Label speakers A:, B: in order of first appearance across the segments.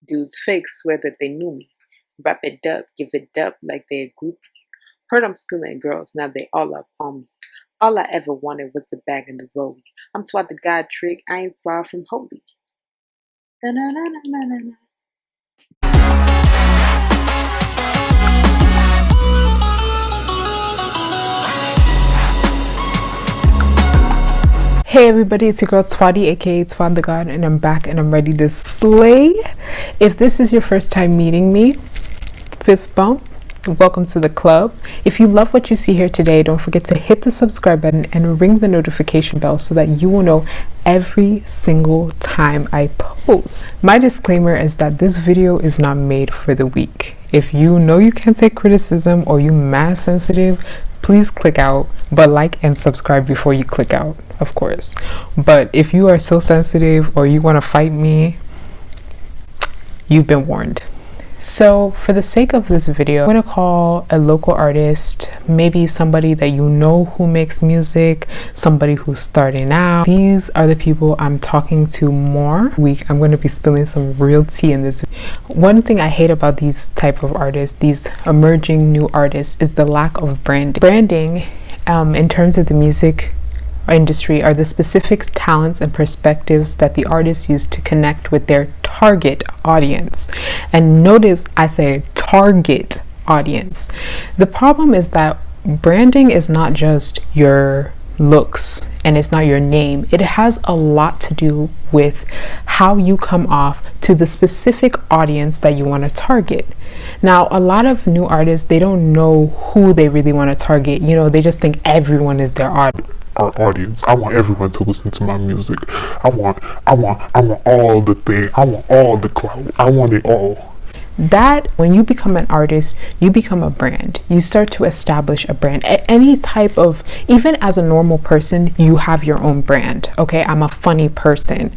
A: Dudes fake swear that they knew me. Wrap it up, give it up like they a groupie. Heard I'm schooling girls, now they all up on me. All I ever wanted was the bag and the rollie. I'm taught the God trick, I ain't far from holy. Da-na-na-na-na-na-na.
B: Hey everybody, it's your girl TUADDDDDDIII, aka Twad the God, and I'm back and I'm ready to slay. If this is your first time meeting me, fist bump, welcome to the club. If you love what you see here today, don't forget to hit the subscribe button and ring the notification bell so that you will know every single time I post. My disclaimer is that this video is not made for the weak. If you know you can't take criticism or you mass sensitive, please click out, but like and subscribe before you click out, of course. But if you are so sensitive or you want to fight me, you've been warned. So for the sake of this video, I'm going to call a local artist, maybe somebody that you know who makes music, somebody who's starting out. These are the people I'm talking to more. I'm going to be spilling some real tea in this. One thing I hate about these type of artists, these emerging new artists, is the lack of branding. Branding, in terms of the music industry, are the specific talents and perspectives that the artists use to connect with their target audience. And notice I say target audience. The problem is that branding is not just your looks and it's not your name. It has a lot to do with how you come off to the specific audience that you want to target. Now, a lot of new artists, they don't know who they really want to target. You know, they just think everyone is their audience.
C: Our audience. I want everyone to listen to my music. I want all the thing. I want all the clout. I want it all.
B: That when you become an artist, you become a brand. You start to establish a brand. Any type of, even as a normal person, you have your own brand. Okay, I'm a funny person.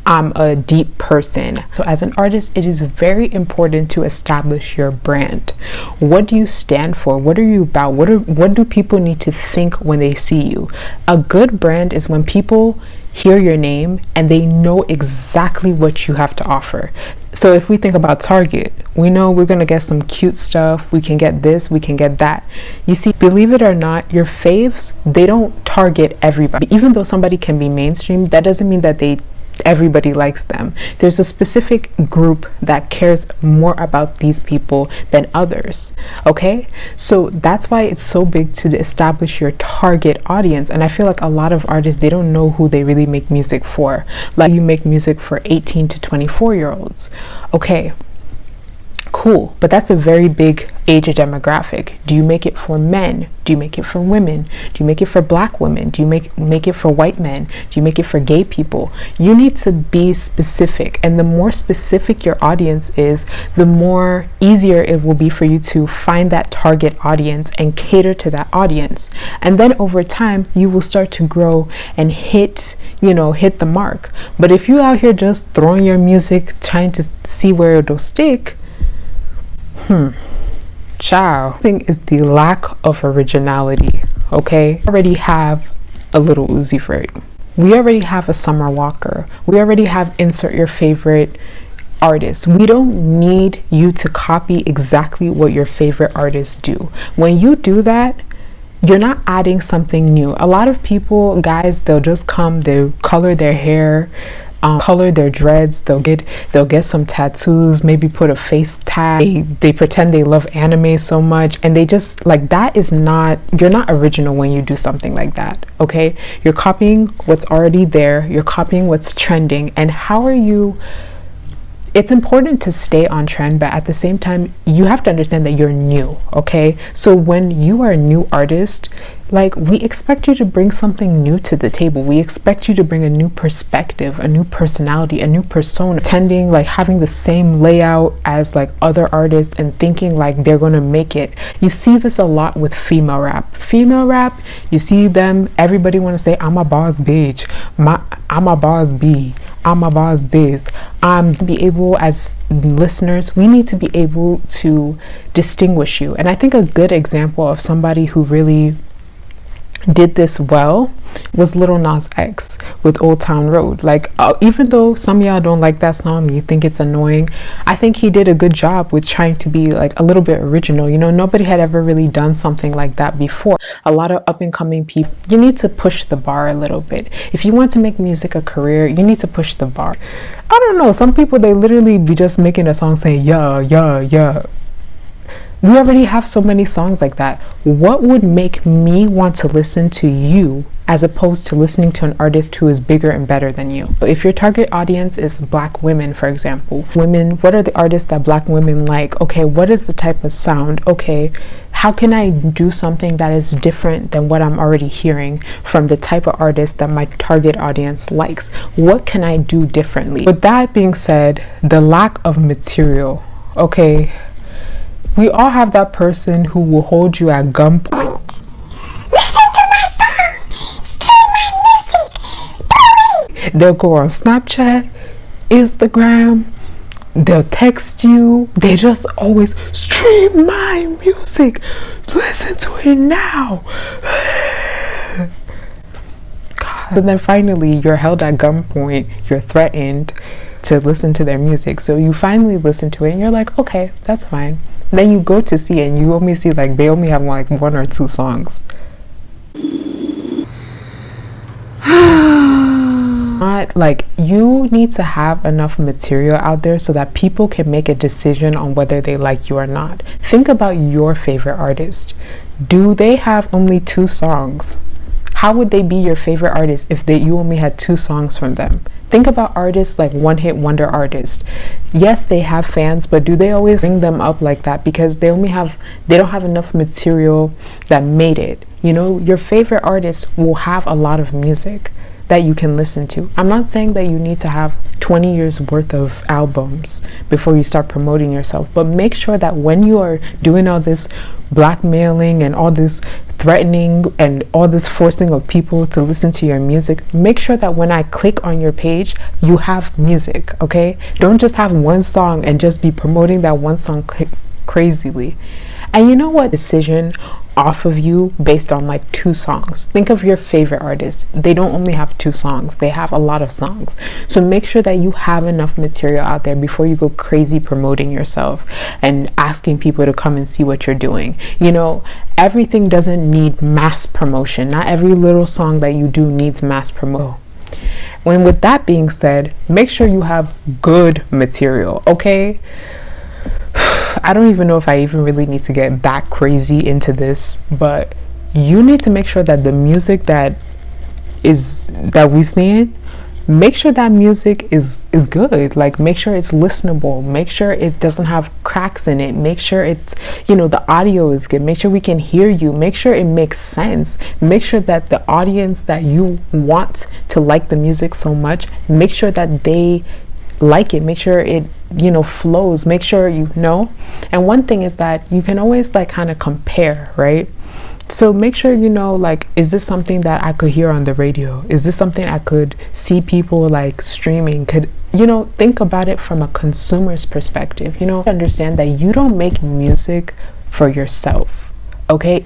B: I'm a deep person. So as an artist, it is very important to establish your brand. What do you stand for? What are you about? What do people need to think when they see you? A good brand is when people hear your name and they know exactly what you have to offer. So if we think about Target, we know we're going to get some cute stuff. We can get this, we can get that. You see, believe it or not, your faves, they don't target everybody. Even though somebody can be mainstream, that doesn't mean that everybody likes them. There's a specific group that cares more about these people than others. Okay, so that's why it's so big to establish your target audience. And I feel like a lot of artists, they don't know who they really make music for. Like, you make music for 18 to 24-year-olds. Okay, cool, but that's a very big age demographic. Do you make it for men? Do you make it for women? Do you make it for black women? Do you make it for white men? Do you make it for gay people? You need to be specific, and the more specific your audience is, the more easier it will be for you to find that target audience and cater to that audience. And then over time, you will start to grow and hit the mark. But if you out here just throwing your music, trying to see where it'll stick, ciao. The thing is the lack of originality. Okay, we already have a Little Uzi Vert. We already have a Summer Walker. We already have insert your favorite artist. We don't need you to copy exactly what your favorite artists do. When you do that, you're not adding something new. A lot of people, guys, they'll just come, they'll color their hair, color their dreads, they'll get some tattoos, maybe put a face tag, they pretend they love anime so much, and they just like, that is not, you're not original when you do something like that. Okay, you're copying what's already there, you're copying what's trending. And how are you, it's important to stay on trend, but at the same time, you have to understand that you're new. Okay, so when you are a new artist, like, we expect you to bring something new to the table. We expect you to bring a new perspective, a new personality, a new persona. Tending, like, having the same layout as like other artists and thinking like they're gonna make it. You see this a lot with female rap. Female rap, you see them, everybody wanna say, I'm a boss bitch, I'm a boss B, I'm a boss this. Be able, as listeners, we need to be able to distinguish you. And I think a good example of somebody who really did this well was Lil Nas X with Old Town Road. Like, even though some of y'all don't like that song, you think it's annoying, I think he did a good job with trying to be like a little bit original. You know, nobody had ever really done something like that before. A lot of up and coming people, you need to push the bar a little bit. If you want to make music a career, you need to push the bar. I don't know, some people, they literally be just making a song saying yeah, yeah, yeah. We already have so many songs like that. What would make me want to listen to you as opposed to listening to an artist who is bigger and better than you? If your target audience is Black women, for example, women, what are the artists that Black women like? Okay, what is the type of sound? Okay, how can I do something that is different than what I'm already hearing from the type of artist that my target audience likes? What can I do differently? With that being said, the lack of material, okay, we all have that person who will hold you at gunpoint. Listen to my song, stream my music. They'll go on Snapchat, Instagram, they'll text you. They just always stream my music. Listen to it now. God. And then finally, you're held at gunpoint. You're threatened to listen to their music. So you finally listen to it and you're like, okay, that's fine. Then you go to see it and you only see like they only have like 1 or 2 songs. Not like, you need to have enough material out there so that people can make a decision on whether they like you or not. Think about your favorite artist. Do they have only 2 songs? How would they be your favorite artist if you only had 2 songs from them? Think about artists like one-hit wonder artists. Yes, they have fans, but do they always bring them up like that because they don't have enough material that made it? You know, your favorite artist will have a lot of music that you can listen to. I'm not saying that you need to have 20 years worth of albums before you start promoting yourself, but make sure that when you are doing all this blackmailing and all this threatening and all this forcing of people to listen to your music, make sure that when I click on your page, you have music, okay? Don't just have 1 song and just be promoting that 1 song crazily. And you know what? Decision off of you based on like 2 songs. Think of your favorite artist. They don't only have 2 songs, they have a lot of songs. So make sure that you have enough material out there before you go crazy promoting yourself and asking people to come and see what you're doing. You know, everything doesn't need mass promotion. Not every little song that you do needs mass promotion. When with that being said, make sure you have good material, okay? I don't even know if I even really need to get that crazy into this, but you need to make sure that the music that we sing, make sure that music is good. Like, make sure it's listenable, make sure it doesn't have cracks in it, make sure it's, you know, the audio is good, make sure we can hear you, make sure it makes sense, make sure that the audience that you want to like the music so much, make sure that they like it, make sure it, you know, flows, make sure you know. And one thing is that you can always like kind of compare, right? So make sure you know, like, is this something that I could hear on the radio? Is this something I could see people like streaming? Could, you know, think about it from a consumer's perspective. You know, understand that you don't make music for yourself, okay?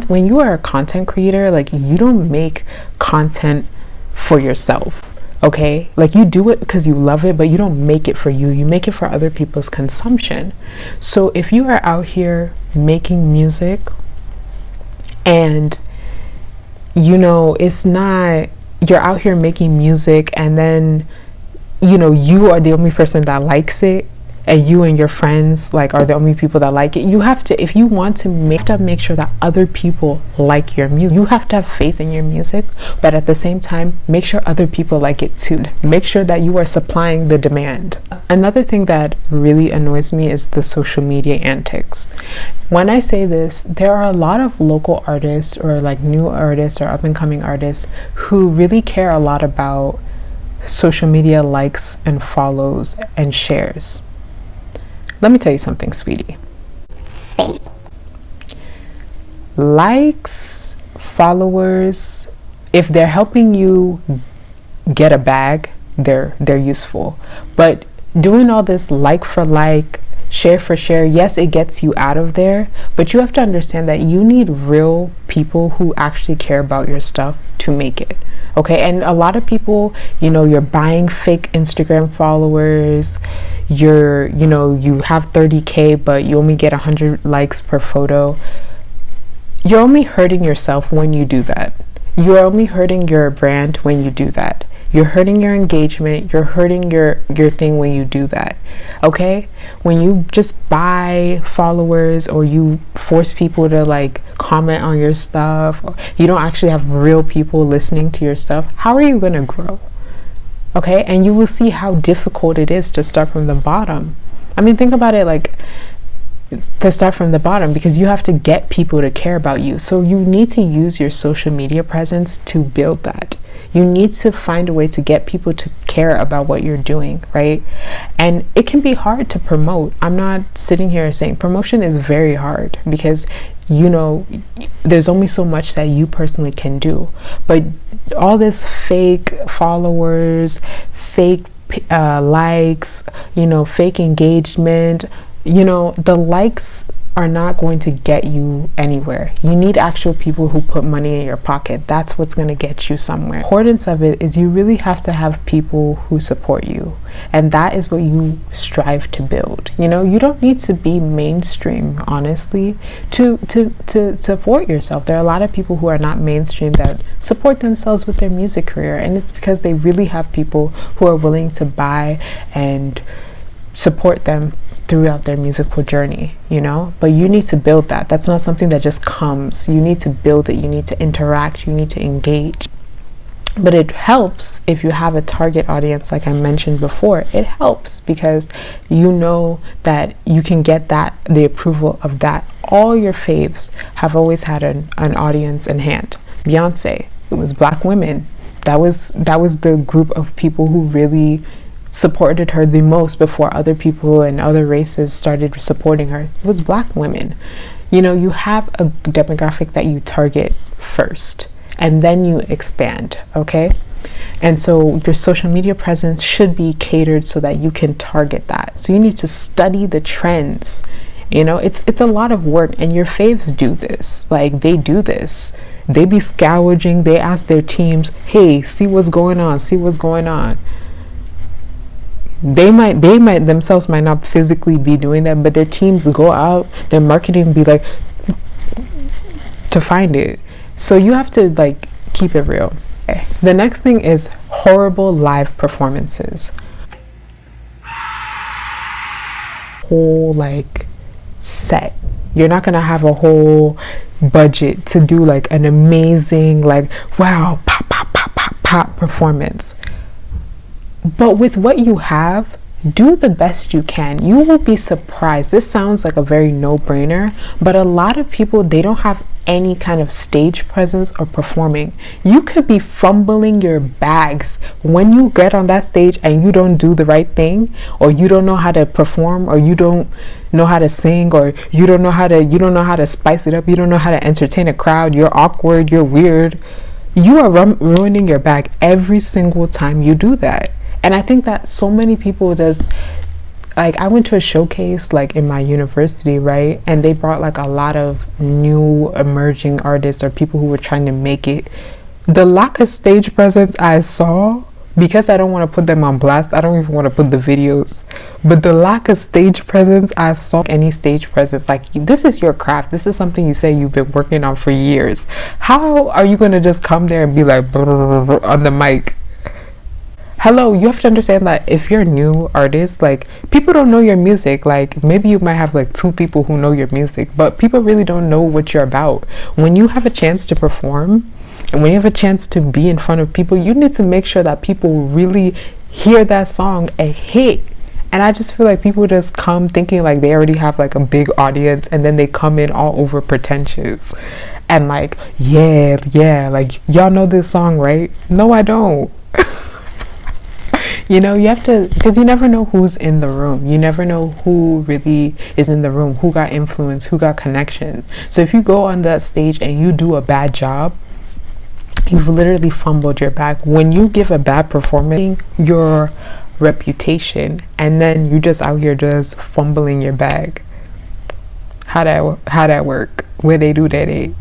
B: When you are a content creator, like, you don't make content for yourself. Okay, like, you do it because you love it, but you don't make it for you. You make it for other people's consumption. So if you are out here making music and, you know, it's not, you're out here making music and then, you know, you are the only person that likes it and you and your friends like are the only people that like it, you have to, if you want to make sure that other people like your music. You have to have faith in your music, but at the same time, make sure other people like it too. Make sure that you are supplying the demand. Another thing that really annoys me is the social media antics. When I say this, there are a lot of local artists or like new artists or up and coming artists who really care a lot about social media likes and follows and shares. Let me tell you something, sweetie. Likes, followers, if they're helping you get a bag, they're useful. But doing all this like for like, share for share, yes, it gets you out of there, but you have to understand that you need real people who actually care about your stuff to make it. Okay, and a lot of people, you know, you're buying fake Instagram followers, you have 30K but you only get 100 likes per photo. You're only hurting yourself when you do that. You're only hurting your brand when you do that. You're hurting your engagement. You're hurting your thing when you do that. Okay, when you just buy followers, or you force people to like comment on your stuff, or you don't actually have real people listening to your stuff, how are you going to grow? Okay, and you will see how difficult it is to start from the bottom. I mean, think about it, like, to start from the bottom, because you have to get people to care about you. So you need to use your social media presence to build that. You need to find a way to get people to care about what you're doing, right? And it can be hard to promote. I'm not sitting here saying promotion is very hard, because you know there's only so much that you personally can do. But all this fake followers, fake likes, fake engagement, the likes are not going to get you anywhere. You need actual people who put money in your pocket. That's what's going to get you somewhere. The importance of it is you really have to have people who support you, and that is what you strive to build. You don't need to be mainstream, honestly, to support yourself. There are a lot of people who are not mainstream that support themselves with their music career, and it's because they really have people who are willing to buy and support them throughout their musical journey, but you need to build that. That's not something that just comes. You need to build it. You need to interact. You need to engage. But it helps if you have a target audience, like I mentioned before. It helps because you know that you can get the approval of that. All your faves have always had an audience in hand. Beyonce, it was Black women. That was the group of people who really supported her the most before other people and other races started supporting her. It was Black women. You have a demographic that you target first, and then you expand, okay? And so your social media presence should be catered so that you can target that. So you need to study the trends. It's a lot of work, and your faves do this. Like, they do this. They be scavenging. They ask their teams, hey, see what's going on, see what's going on. They might themselves might not physically be doing that, but their teams go out, their marketing be like to find it. So you have to like keep it real. Okay. The next thing is horrible live performances. Whole like set. You're not gonna have a whole budget to do like an amazing like wow pop pop pop pop pop performance. But with what you have, do the best you can. You will be surprised. This sounds like a very no-brainer, but a lot of people, they don't have any kind of stage presence or performing. You could be fumbling your bags when you get on that stage and you don't do the right thing, or you don't know how to perform, or you don't know how to sing, or you don't know how to spice it up, you don't know how to entertain a crowd, you're awkward, you're weird. You are ruining your bag every single time you do that. And I think that so many people just, like, I went to a showcase like in my university, right? And they brought like a lot of new emerging artists or people who were trying to make it. The lack of stage presence I saw, because I don't want to put them on blast, I don't even want to put the videos, but the lack of stage presence I saw, any stage presence, like, this is your craft, this is something you say you've been working on for years. How are you going to just come there and be like on the mic? Hello, you have to understand that if you're a new artist, like, people don't know your music. Like, maybe you might have like 2 people who know your music, but people really don't know what you're about. When you have a chance to perform and when you have a chance to be in front of people, you need to make sure that people really hear that song and hit. And I just feel like people just come thinking like they already have like a big audience, and then they come in all over pretentious and like, yeah, like, y'all know this song, right? No, I don't. You have to, because you never know who's in the room. You never know who really is in the room, who got influence, who got connection. So if you go on that stage and you do a bad job, you've literally fumbled your bag. When you give a bad performance, your reputation, and then you just out here just fumbling your bag. How that work? Where they do that?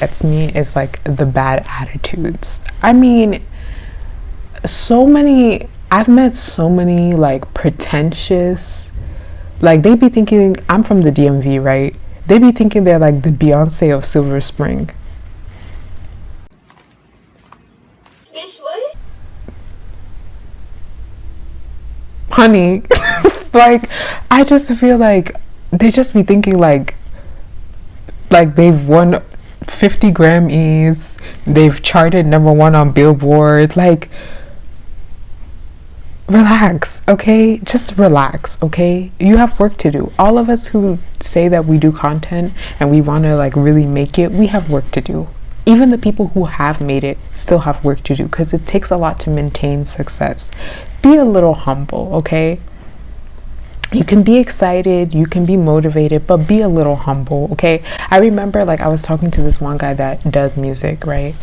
B: That's me. It's like the bad attitudes. I mean, I've met so many like pretentious, like they be thinking, I'm from the DMV, right? They be thinking they're like the Beyonce of Silver Spring.
D: Bitch, what?
B: Honey, like I just feel like they just be thinking like they've won 50 Grammys, they've charted #1 on Billboard. Like, relax, okay? Just relax, okay? You have work to do. All of us who say that we do content and we want to like really make it, we have work to do. Even the people who have made it still have work to do, because it takes a lot to maintain success. Be a little humble, okay? You can be excited, you can be motivated, but be a little humble, okay? I remember like I was talking to this one guy that does music, right?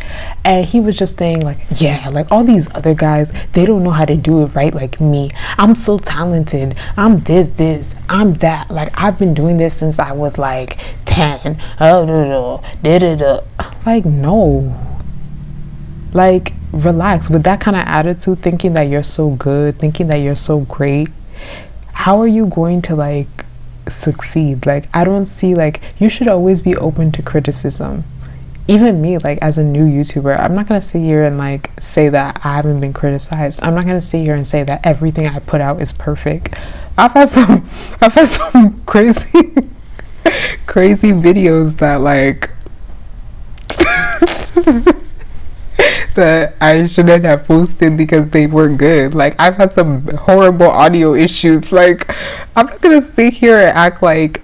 B: And he was just saying like, yeah, like all these other guys, they don't know how to do it right like me. I'm so talented. I'm this, I'm that. Like I've been doing this since I was like 10. Like, no. Like, relax. With that kind of attitude, thinking that you're so good, thinking that you're so great, how are you going to like succeed? Like, I don't see, like, you should always be open to criticism. Even me, like as a new YouTuber, I'm not gonna sit here and like say that I haven't been criticized. I'm not gonna sit here and say that everything I put out is perfect. I've had some crazy crazy videos that like that I shouldn't have posted because they weren't good. Like I've had some horrible audio issues. Like I'm not gonna sit here and act like,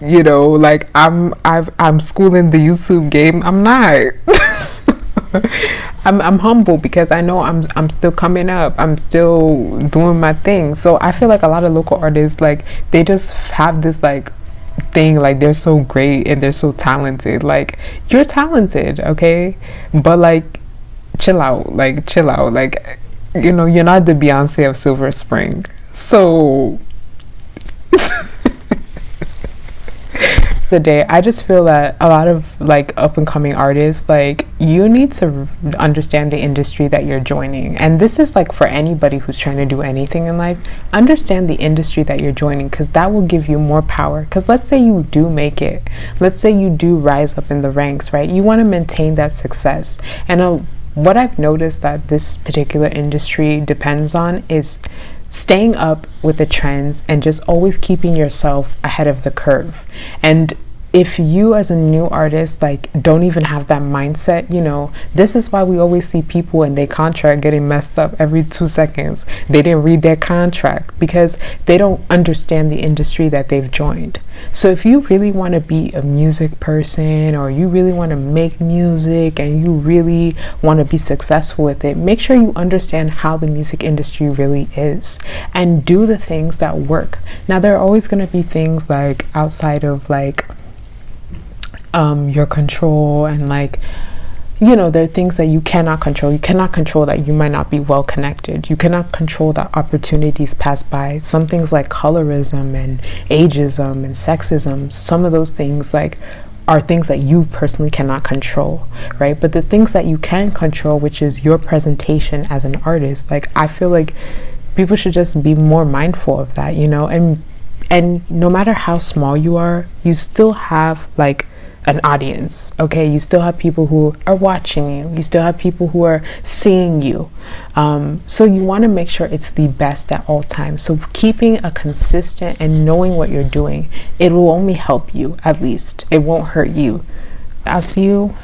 B: you know, like I'm schooling the YouTube game. I'm not. I'm humble because I know I'm still coming up. I'm still doing my thing. So I feel like a lot of local artists, like they just have this like thing, like they're so great and they're so talented. Like, you're talented, okay? But like chill out, like you know, you're not the Beyonce of Silver Spring. So the day, I just feel that a lot of like up and coming artists, like you need to understand the industry that you're joining. And this is like for anybody who's trying to do anything in life. Understand the industry that you're joining, because that will give you more power. Because let's say you do make it, let's say you do rise up in the ranks, right? You want to maintain that success. And what I've noticed that this particular industry depends on is staying up with the trends and just always keeping yourself ahead of the curve. And if you as a new artist like don't even have that mindset, you know, this is why we always see people in their contract getting messed up every 2 seconds. They didn't read their contract because they don't understand the industry that they've joined. So if you really want to be a music person, or you really want to make music and you really want to be successful with it, make sure you understand how the music industry really is and do the things that work. Now there are always going to be things like outside of like your control, and like, you know, there are things that you cannot control. You cannot control that you might not be well connected. You cannot control that opportunities pass by. Some things like colorism and ageism and sexism, some of those things like are things that you personally cannot control, right? But the things that you can control, which is your presentation as an artist, like I feel like people should just be more mindful of that, you know. And no matter how small you are, you still have like an audience, okay? You still have people who are watching you. You still have people who are seeing you. So you want to make sure it's the best at all times. So keeping a consistent and knowing what you're doing, it will only help you, at least. It won't hurt you. I'll see you.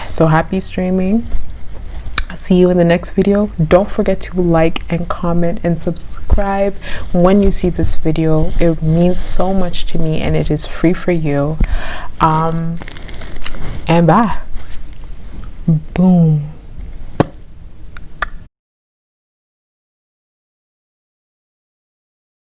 B: So happy streaming. I'll see you in the next video. Don't forget to like and comment and subscribe when you see this video. It means so much to me and it is free for you. And bye. Boom.